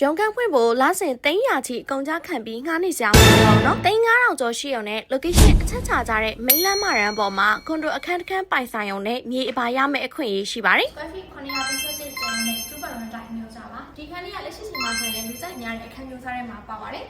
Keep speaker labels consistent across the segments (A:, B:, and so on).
A: ရုံးခန်းဖွင့်ဖို့လစဉ်300ချီအကုန်ကြခံပြီးငှားနေကြမှာပေါ့နော်3,500ကျော်ရှိရုံနဲ့ location အချက်ချကြတဲ့မိန်းလမ်းမရန်ပေါ်မှာကွန်ဒိုအခန်းတစ်ခန်းပိုင်ဆိုင်ရုံနဲ့မြေအပါရမယ့်အခွင့်အရေးရှိပါတယ်
B: square feet 930ကျင်းနဲ့2 bedroom တိုက်မျိုးစားပါဒီခန်းလေးကလက်ရှိစီမှာဆိုရင်လူကြိုက်များတဲ့အခန်းမျိုးစားထဲမှာပါပါတယ်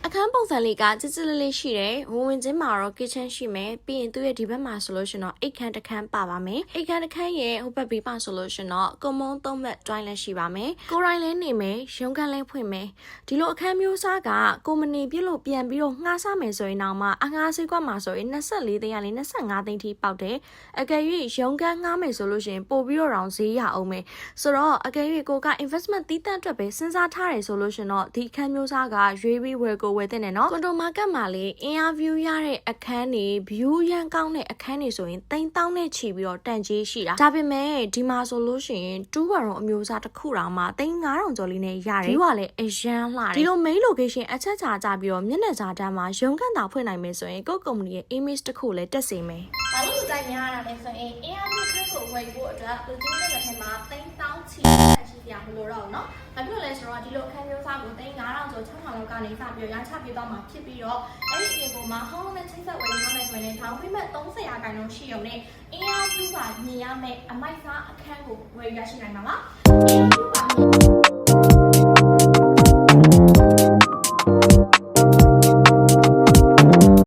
A: အခန်းပုံစံလေးကကြစ်ကြစ်လေးလေးရှိတယ်ဝင်ချင်းမှာတော့ kitchen ရှိမယ်ပြီးရင်သူ့ရဲ့ဒီဘက်မှာဆိုလို့ရှင်တော့အိတ်ခန်းတစ်ခန်းပါပါမယ်အိတ်ခန်းတစ်ခန်းရဲ့ဟိုဘက်ဘေးမှာဆိုလို့ရှင်တော့ကွန်မုံ3ဘက် joint လည်းရှိပါမယ်ကိုရိုင်းလည်းနေမယ်ရုံးခန်းလည်းဖွင့်မယ်ဒီလိုအခန်းမျိုးစားကကိုမနေပြလို့ပြန်ပြီးတော့ငှားစားမယ်ဆိုရင်တော့မှအငှားစိတ်ကွက်မှာဆိုရင်24သိန်းကနေ25သိန်းထိပေါက်တယ်အကယ်၍ရုံးခန်းငှားမယ်ဆိုလို့ရှင်ပို့ပြီးတော့တောင်ဈေးရအောင်မယ်ဆိုတော့အကယ်၍ကိုက investment တီးတန့်အတွက်ပဲစဉ်းစားထားတယ်ဆိုလို့ရှင်တော့ဒီအခန်းမျိုးစားကရွေးပြီးဝယ်ကိုဝယ်တဲ့နော်ကွန်ဒိုမာကတ်မှာလေ interview ရတဲ့အခန်းတွေ view ရန်ကောင်းတဲ့အခန်းတွေဆိုရင်3000နဲ့ချီပြီးတော့တန်ကြေးရှိတာဒါပေမဲ့ဒီမှာဆိုလို့ရှိရင်2 bedroom အမျိုးအစားတစ်ခုတောင်မှ3500ကျော်လေးနဲ့ရတယ်ဒီကလည်းအရန်လှတယ်ဒီလို main location အချက်ချကြပြီးတော့မျက်နှာစာတန်းမှာရုံးခန်းသာဖွင့်နိုင်မယ်ဆိုရင်ကိုယ့်ကုမ္ပဏီရဲ့ image တစ်ခုလည်းတက်စေမယ်
B: ဘာလို့လူကြိုက်များရတာလဲဆိုရင် interview ခန်းကိုဝယ်ဖို့အတွက်လူကြီးတဲ့လက်ထက်မှာ3000ချီရှိပြမလို့တော့နော်ဘာဖြစ်လို့လဲဆိုတော့ဒီလိုအခန်းမျိုးစားကို3500ကျော်6000လောက်ကနေစပြီးရချပြသွားမှာဖြစ်ပြီးတော့အဲ့ဒီအပေါ်မှာ home နဲ့ချိတ်ဆက်ဝယ်ရမယ်ဆိုရင် down payment 30%လောက်ရှိရုံနဲ့ interview ကမြင်ရမယ်အမိုက်စားအခန်းကိုဝယ်ရရှိနိုင်မှာပါ interview က